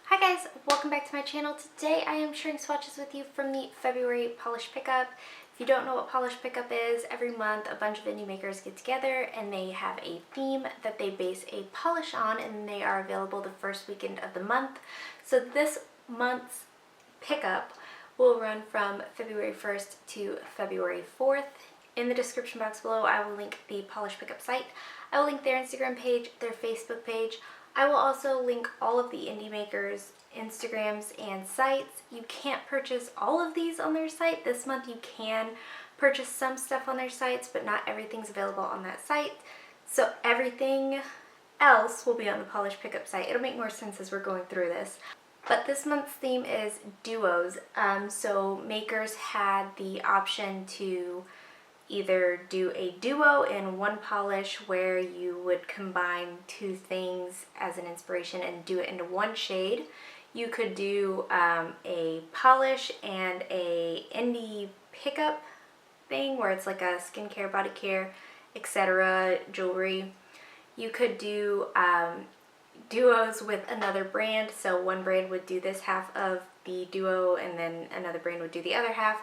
Hi guys, welcome back to my channel. Today I am sharing swatches with you from the February polish pickup. If you don't know what polish pickup is, every month a bunch of indie makers get together and they have a theme that they base a polish on, and they are available the first weekend of the month. So this month's pickup will run from February 1st to February 4th. In the description box below I will link the polish pickup site. I will link their Instagram page, their Facebook page. I will also link all of the indie makers' Instagrams and sites. You can't purchase all of these on their site. This month you can purchase some stuff on their sites, but not everything's available on that site. So everything else will be on the polish pickup site. It'll make more sense as we're going through this. But this month's theme is duos. So makers had the option to either do a duo in one polish where you would combine two things as an inspiration and do it into one shade. You could do a polish and a indie pickup thing where it's like a skincare, body care, etc., jewelry. You could do duos with another brand, so one brand would do this half of the duo and then another brand would do the other half.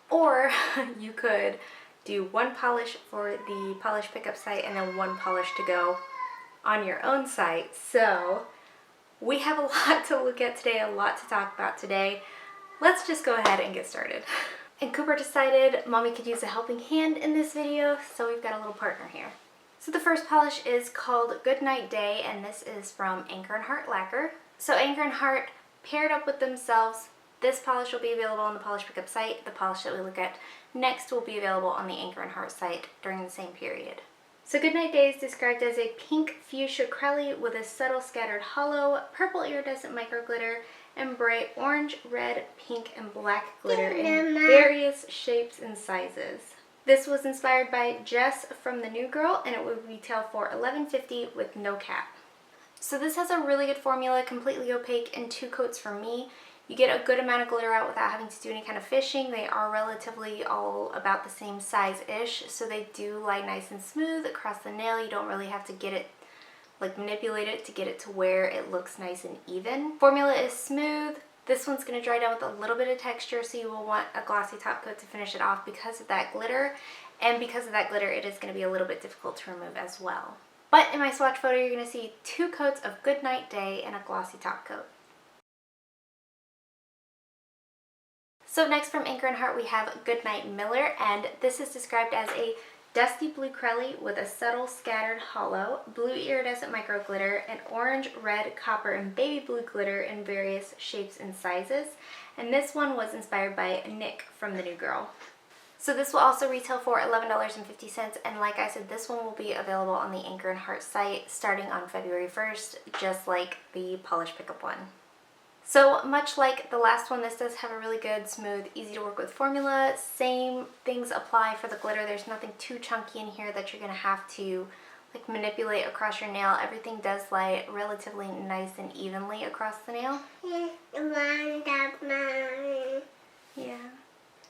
Or you could do one polish for the polish pickup site and then one polish to go on your own site. So we have a lot to look at today, a lot to talk about today. Let's just go ahead and get started. And Cooper decided mommy could use a helping hand in this video, so we've got a little partner here. So the first polish is called Goodnight Day, and this is from Anchor and Heart Lacquer. So Anchor and Heart paired up with themselves. This polish will be available on the polish pickup site. The polish that we look at next will be available on the Anchor and Heart site during the same period. So Goodnight Day is described as a pink fuchsia crelly with a subtle scattered hollow, purple iridescent micro glitter, and bright orange, red, pink, and black glitter in various shapes and sizes. This was inspired by Jess from The New Girl, and it would retail for $11.50 with no cap. So this has a really good formula, completely opaque, and 2 coats for me. You get a good amount of glitter out without having to do any kind of fishing. They are relatively all about the same size-ish, so they do lie nice and smooth across the nail. You don't really have to get it, like manipulate it to get it to where it looks nice and even. Formula is smooth. This one's going to dry down with a little bit of texture, so you will want a glossy top coat to finish it off because of that glitter. And because of that glitter, it is going to be a little bit difficult to remove as well. But in my swatch photo, you're going to see 2 coats of Goodnight Day and a glossy top coat. So next from Anchor and Heart we have Goodnight Miller, and this is described as a dusty blue crelly with a subtle scattered hollow, blue iridescent micro glitter, and orange, red, copper, and baby blue glitter in various shapes and sizes. And this one was inspired by Nick from The New Girl. So this will also retail for $11.50, and like I said, this one will be available on the Anchor and Heart site starting on February 1st, just like the polish pickup one. So much like the last one, this does have a really good, smooth, easy to work with formula. Same things apply for the glitter. There's nothing too chunky in here that you're going to have to like manipulate across your nail. Everything does lie relatively nice and evenly across the nail. Yeah.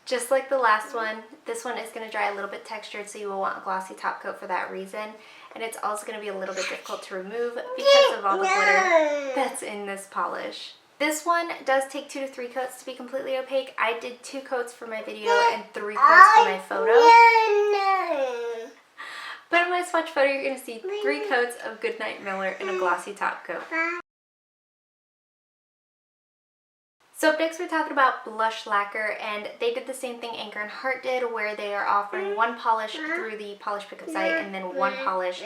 Just like the last one, this one is going to dry a little bit textured, so you will want a glossy top coat for that reason. And it's also going to be a little bit difficult to remove because of all the glitter that's in this polish. This one does take 2 to 3 coats to be completely opaque. I did 2 coats for my video and 3 coats for my photo. But in my swatch photo, you're going to see 3 coats of Goodnight Miller and a glossy top coat. So up next we're talking about Blush Lacquer, and they did the same thing Anchor and Heart did, where they are offering 1 polish through the polish pickup site and then 1 polish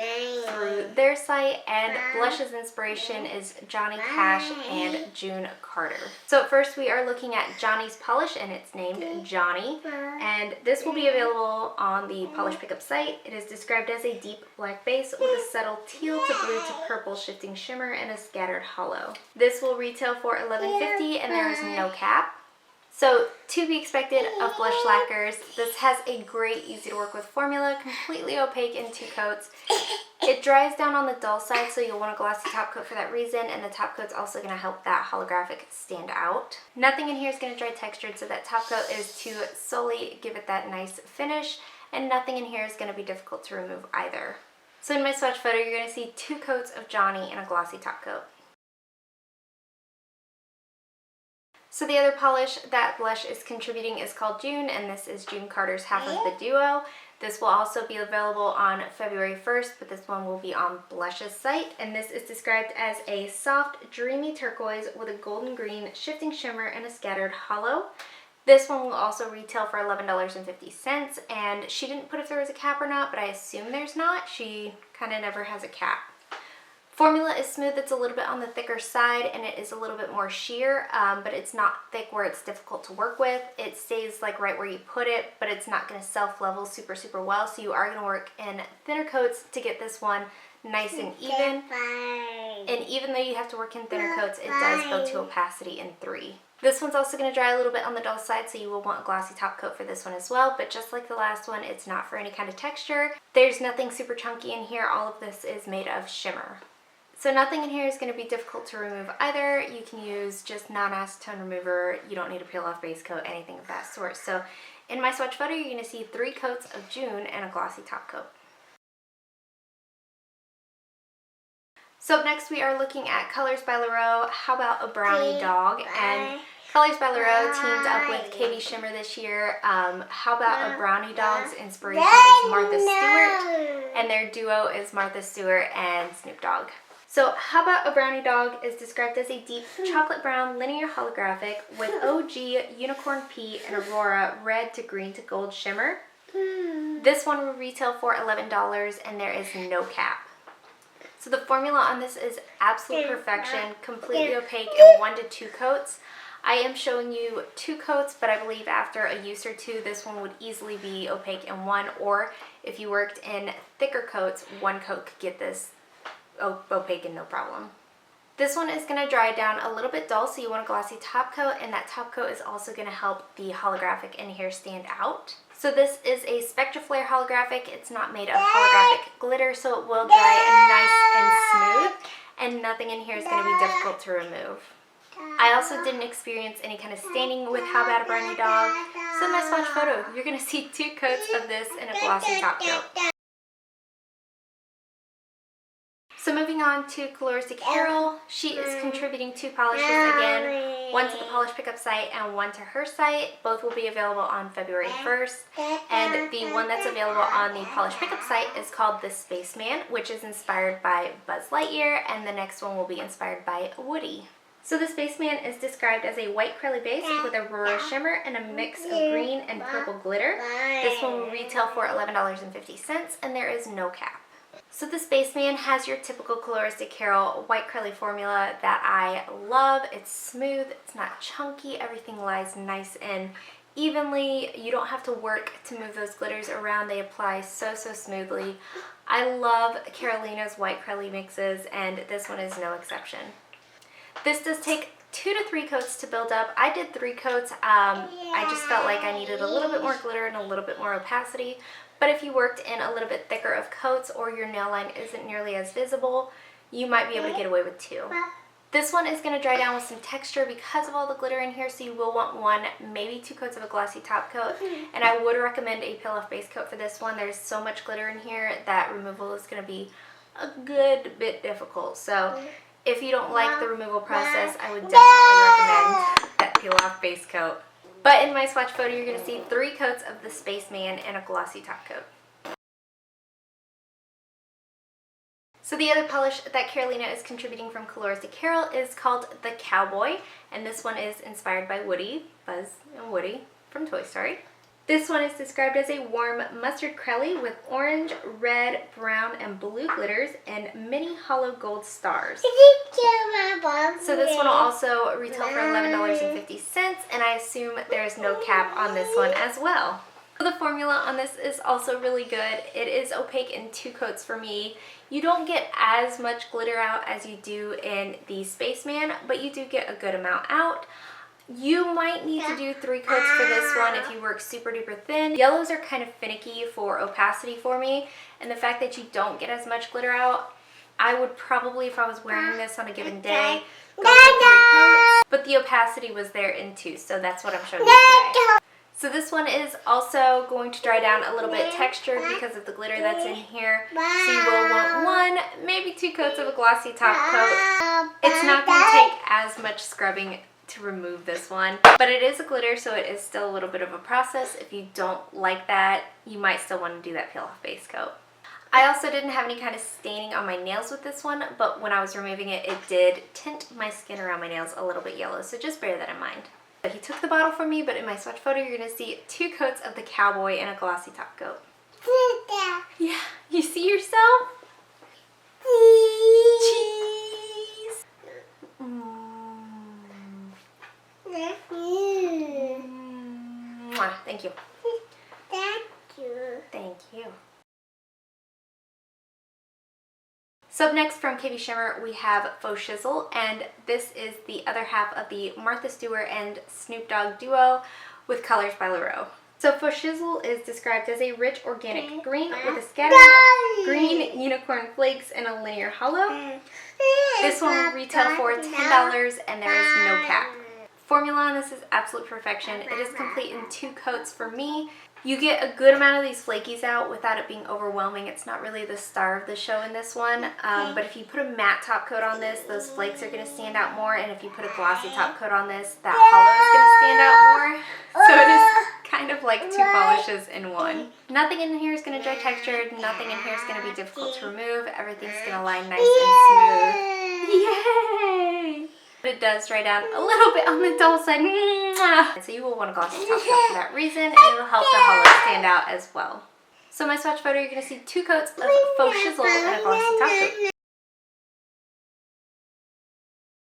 through their site. And Blush's inspiration is Johnny Cash and June Carter. So at first we are looking at Johnny's polish, and it's named Johnny, and this will be available on the polish pickup site. It is described as a deep black base with a subtle teal to blue to purple shifting shimmer and a scattered hollow. This will retail for $11.50, and there is no cap. So to be expected of Blush Lacquers, this has a great, easy to work with formula, completely opaque in 2 coats. It dries down on the dull side, so you'll want a glossy top coat for that reason, and the top coat's also going to help that holographic stand out. Nothing in here is going to dry textured, so that top coat is to solely give it that nice finish, and nothing in here is going to be difficult to remove either. So in my swatch photo, you're going to see 2 coats of Johnny and a glossy top coat. So the other polish that blush is contributing is called June, and this is June Carter's half of the duo. This will also be available on February 1st, but this one will be on Blush's site. And this is described as a soft, dreamy turquoise with a golden green shifting shimmer and a scattered hollow. This one will also retail for $11.50, and she didn't put if there was a cap or not, but I assume there's not. She kind of never has a cap. Formula is smooth. It's a little bit on the thicker side, and it is a little bit more sheer, but it's not thick where it's difficult to work with. It stays like right where you put it, but it's not going to self-level super well, so you are going to work in thinner coats to get this one nice and even. And even though you have to work in thinner coats, it does go to opacity in 3. This one's also going to dry a little bit on the dull side, so you will want a glossy top coat for this one as well, but just like the last one, it's not for any kind of texture. There's nothing super chunky in here. All of this is made of shimmer. So nothing in here is going to be difficult to remove either. You can use just non-acetone remover. You don't need a peel-off base coat, anything of that sort. So in my swatch photo, you're going to see 3 coats of June and a glossy top coat. So up next, we are looking at Colors by Llarowe. How about a brownie dog? And Colors by Llarowe teamed up with KBShimmer this year. How about a brownie dog's inspiration is Martha Stewart, and their duo is Martha Stewart and Snoop Dogg. So How About a Brownie Dog is described as a deep chocolate brown linear holographic with OG unicorn pea and aurora red to green to gold shimmer. This one will retail for $11, and there is no cap. So the formula on this is absolute perfection, completely opaque in 1 to 2 coats. I am showing you 2 coats, but I believe after a use or 2, this one would easily be opaque in 1, or if you worked in thicker coats, 1 coat could get this opaque and no problem. This one is going to dry down a little bit dull, so you want a glossy top coat, and that top coat is also going to help the holographic in here stand out. So this is a Spectraflare holographic. It's not made of holographic glitter, so it will dry nice and smooth, and nothing in here is going to be difficult to remove. I also didn't experience any kind of staining with How About a Brownie Dog. So in my swatch photo, you're going to see 2 coats of this in a glossy top coat. So moving on to Colorific Carol, she is contributing 2 polishes again, one to the polish pickup site and one to her site. Both will be available on February 1st, and the one that's available on the polish pickup site is called the Spaceman, which is inspired by Buzz Lightyear, and the next one will be inspired by Woody. So the Spaceman is described as a white curly base with aurora shimmer and a mix of green and purple glitter. This one will retail for $11.50, and there is no cap. So the Spaceman has your typical Colorific Carol white curly formula that I love. It's smooth, it's not chunky, everything lies nice and evenly. You don't have to work to move those glitters around. They apply so smoothly. I love Carolina's white curly mixes, and this one is no exception. This does take 2 to 3 coats to build up. I did 3 coats. I just felt like I needed a little bit more glitter and a little bit more opacity. But if you worked in a little bit thicker of coats, or your nail line isn't nearly as visible, you might be able to get away with 2. This one is going to dry down with some texture because of all the glitter in here, so you will want 1, maybe 2 coats of a glossy top coat. And I would recommend a peel-off base coat for this one. There's so much glitter in here that removal is going to be a good bit difficult. So if you don't like the removal process, I would definitely recommend that peel-off base coat. But in my swatch photo, you're going to see 3 coats of the Spaceman and a glossy top coat. So the other polish that Carolina is contributing from Colorific Carol is called The Cowboy, and this one is inspired by Woody, Buzz and Woody from Toy Story. This one is described as a warm mustard crelly with orange, red, brown, and blue glitters and many hollow gold stars. So this one will also retail for $11.50, and I assume there is no cap on this one as well. So the formula on this is also really good. It is opaque in 2 coats for me. You don't get as much glitter out as you do in the Spaceman, but you do get a good amount out. You might need to do 3 coats for this one if you work super duper thin. Yellows are kind of finicky for opacity for me, and the fact that you don't get as much glitter out, I would probably, if I was wearing this on a given day, go for 3 coats. But the opacity was there in 2, so that's what I'm showing you today. So this one is also going to dry down a little bit textured because of the glitter that's in here. So you will want 1, maybe 2 coats of a glossy top coat. It's not going to take as much scrubbing to remove this one. But it is a glitter, so it is still a little bit of a process. If you don't like that, you might still want to do that peel off base coat. I also didn't have any kind of staining on my nails with this one, but when I was removing it, it did tint my skin around my nails a little bit yellow, so just bear that in mind. But he took the bottle from me, but in my swatch photo, you're going to see 2 coats of the Cowboy and a glossy top coat. Yeah, you see yourself? Cheese! Mwah, thank you. Thank you. So up next from KB Shimmer, we have Fo Shizzle, and this is the other half of the Martha Stewart and Snoop Dogg duo with colors by Llarowe. So Fo Shizzle is described as a rich organic green with a scattering of green unicorn flakes and a linear hollow. This one will retail for $10 and there is no cap. Formula on this is absolute perfection. It is complete in 2 coats for me. You get a good amount of these flakies out without it being overwhelming. It's not really the star of the show in this one, but if you put a matte top coat on this, those flakes are going to stand out more, and if you put a glossy top coat on this, that hollow is going to stand out more. So it is kind of like 2 polishes in one. Nothing in here is going to dry textured, nothing in here is going to be difficult to remove, everything's going to line nice and smooth. Yay! It does dry down a little bit on the dull side, so you will want a glossy top coat for that reason, and it will help the hollow stand out as well. So my swatch photo, you're going to see 2 coats of Fo Shizzle and a glossy top coat.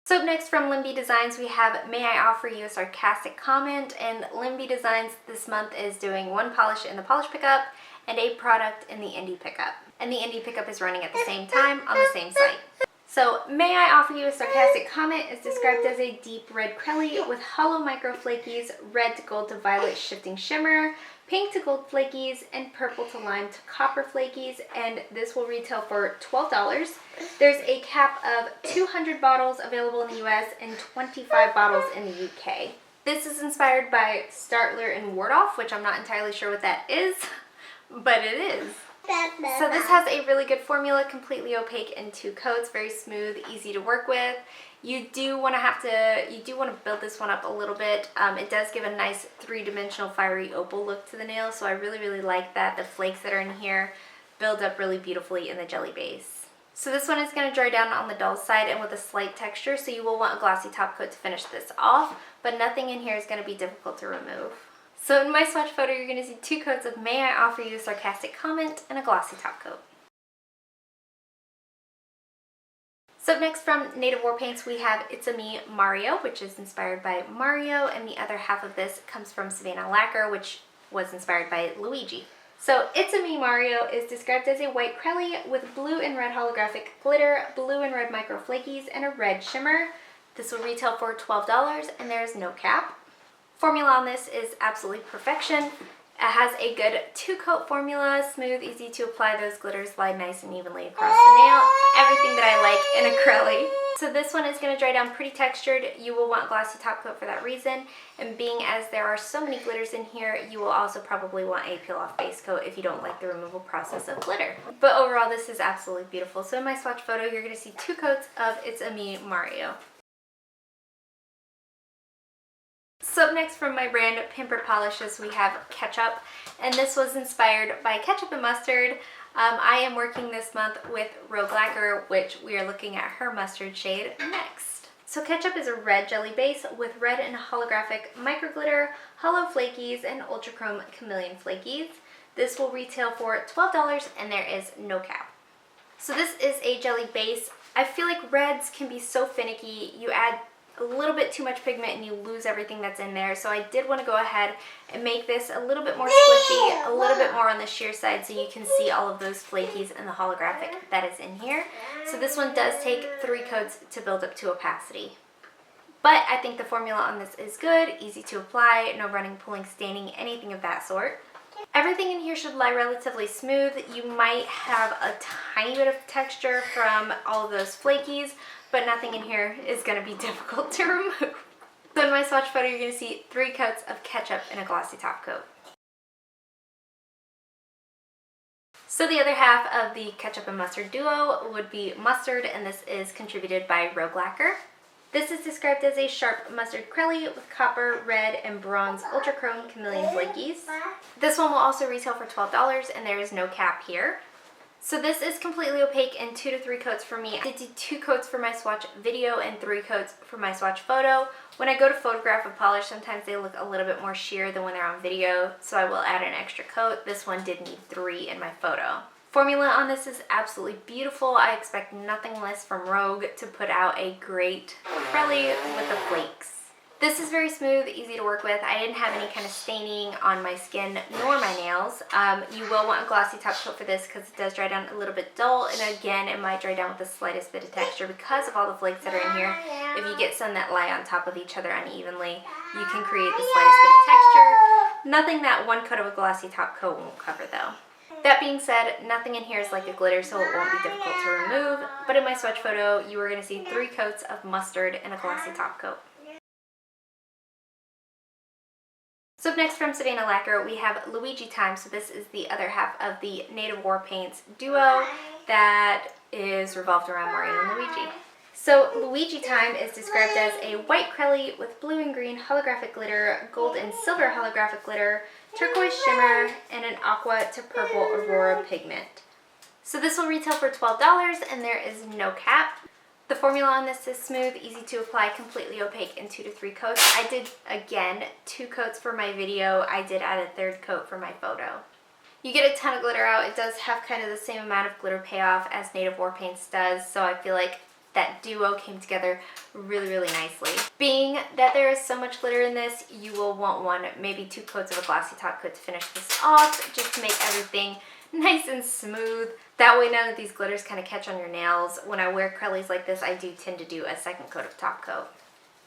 So up next from LynB Designs, we have May I Offer You a Sarcastic Comment, and LynB Designs this month is doing 1 polish in the polish pickup and a product in the indie pickup. And the indie pickup is running at the same time on the same site. So, May I Offer You a Sarcastic Comment is described as a deep red crelly with hollow micro flakies, red to gold to violet shifting shimmer, pink to gold flakies, and purple to lime to copper flakies, and this will retail for $12. There's a cap of 200 bottles available in the US and 25 bottles in the UK. This is inspired by Startler and Wardoff, which I'm not entirely sure what that is, but it is. So this has a really good formula, completely opaque in 2 coats, very smooth, easy to work with. You do want to build this one up a little bit. It does give a nice 3-dimensional fiery opal look to the nail, so I really like that. The flakes that are in here build up really beautifully in the jelly base. So this one is going to dry down on the dull side and with a slight texture, so you will want a glossy top coat to finish this off, but nothing in here is going to be difficult to remove. So in my swatch photo, you're going to see 2 coats of May I Offer You a Sarcastic Comment and a glossy top coat. So next from Native War Paints, we have It's a Me Mario, which is inspired by Mario, and the other half of this comes from Savannah Lacquer, which was inspired by Luigi. So It's a Me Mario is described as a white crelly with blue and red holographic glitter, blue and red micro flakies, and a red shimmer. This will retail for $12 and there is no cap. Formula on this is absolutely perfection. It has a good 2-coat formula, smooth, easy to apply. Those glitters lie nice and evenly across the nail. Everything that I like in a crelly. So this one is going to dry down pretty textured. You will want glossy top coat for that reason. And being as there are so many glitters in here, you will also probably want a peel off base coat if you don't like the removal process of glitter. But overall, this is absolutely beautiful. So in my swatch photo, you're going to see 2 coats of It's a Me Mario. So up next from my brand Pampered Polishes, we have Ketchup, and this was inspired by ketchup and mustard. I am working this month with Lacquer, which we are looking at her mustard shade next. So Ketchup is a red jelly base with red and holographic micro glitter, hollow flakies, and ultra chrome chameleon flakies. This will retail for $12 and there is no cap. So this is a jelly base. I feel like reds can be so finicky. You add a little bit too much pigment and you lose everything that's in there, so I did want to go ahead and make this a little bit more squishy, a little bit more on the sheer side, so you can see all of those flakies and the holographic that is in here. So this one does take 3 coats to build up to opacity. But I think the formula on this is good, easy to apply, no running, pulling, staining, anything of that sort. Everything in here should lie relatively smooth. You might have a tiny bit of texture from all of those flakies, but nothing in here is going to be difficult to remove. So in my swatch photo, you're going to see 3 coats of ketchup in a glossy top coat. So the other half of the ketchup and mustard duo would be mustard, and this is contributed by Lacquer. This is described as a sharp mustard crelly with copper, red, and bronze ultra chrome chameleon flakies. This one will also retail for $12 and there is no cap here. So this is completely opaque in 2 to 3 coats for me. I did do 2 coats for my swatch video and 3 coats for my swatch photo. When I go to photograph a polish, sometimes they look a little bit more sheer than when they're on video, so I will add an extra coat. This one did need 3 in my photo. Formula on this is absolutely beautiful. I expect nothing less from Rogue to put out a great crelly with the flakes. This is very smooth, easy to work with. I didn't have any kind of staining on my skin nor my nails. You will want a glossy top coat for this because it does dry down a little bit dull, and again, it might dry down with the slightest bit of texture because of all the flakes that are in here. If you get some that lie on top of each other unevenly, you can create the slightest bit of texture. Nothing that one coat of a glossy top coat won't cover though. That being said, nothing in here is like a glitter, so it won't be difficult to remove, but in my swatch photo, you are going to see 3 coats of mustard and a glossy top coat. So up next from Savannah Lacquer, we have Luigi Time. So this is the other half of the Native War Paints duo that is revolved around Mario and Luigi. So Luigi Time is described as a white crelly with blue and green holographic glitter, gold and silver holographic glitter, turquoise shimmer, and an aqua to purple aurora pigment. So this will retail for $12 and there is no cap. The formula on this is smooth, easy to apply, completely opaque in 2 to 3 coats. I did, again, 2 coats for my video. I did add a 3rd coat for my photo. You get a ton of glitter out. It does have kind of the same amount of glitter payoff as Native War Paints does, so I feel like that duo came together really, really nicely. Being that there is so much glitter in this, you will want 1, maybe 2 coats of a glossy top coat to finish this off, just to make everything nice and smooth. That way none of these glitters kind of catch on your nails. When I wear crellies like this, I do tend to do a 2nd coat of top coat.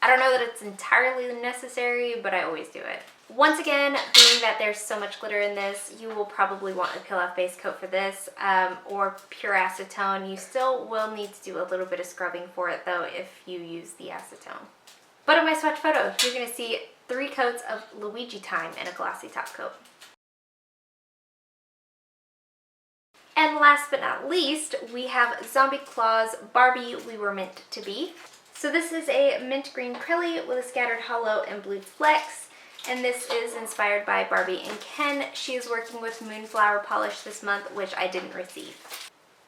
I don't know that it's entirely necessary, but I always do it. Once again, being that there's so much glitter in this, you will probably want a peel off base coat for this, or pure acetone. You still will need to do a little bit of scrubbing for it though if you use the acetone. But in my swatch photo, you're going to see 3 coats of Luigi Time in a glossy top coat. And last but not least, we have Zombie Claw's Barbie We Were Meant to Be. So this is a mint green crelly with a scattered hollow and blue flecks. And this is inspired by Barbie and Ken. She is working with Moonflower Polish this month, which I didn't receive.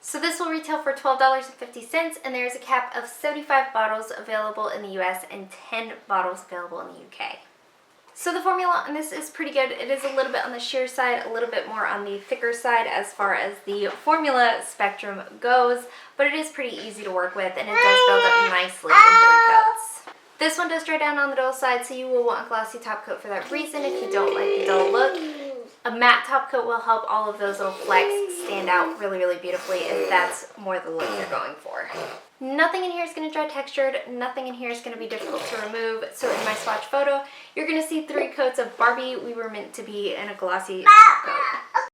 So this will retail for $12.50, and there is a cap of 75 bottles available in the US and 10 bottles available in the UK. So the formula on this is pretty good. It is a little bit on the sheer side, a little bit more on the thicker side as far as the formula spectrum goes, but it is pretty easy to work with and it does build up nicely in 3 coats. This one does dry down on the dull side, so you will want a glossy top coat for that reason if you don't like the dull look. A matte top coat will help all of those little flecks stand out really, really beautifully if that's more the look you're going for. Nothing in here is going to dry textured, nothing in here is going to be difficult to remove, so in my swatch photo, you're going to see 3 coats of Barbie We Were Meant to Be in a glossy top coat.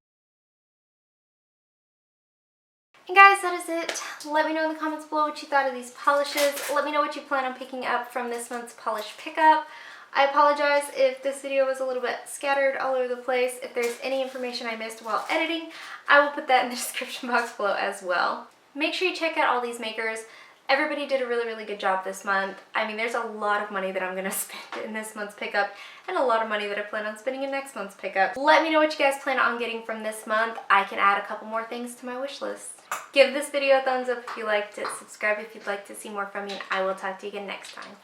And guys, that is it. Let me know in the comments below what you thought of these polishes. Let me know what you plan on picking up from this month's polish pickup. I apologize if this video was a little bit scattered all over the place. If there's any information I missed while editing, I will put that in the description box below as well. Make sure you check out all these makers. Everybody did a really, really good job this month. I mean, there's a lot of money that I'm going to spend in this month's pickup and a lot of money that I plan on spending in next month's pickup. Let me know what you guys plan on getting from this month. I can add a couple more things to my wish list. Give this video a thumbs up if you liked it. Subscribe if you'd like to see more from me, and I will talk to you again next time.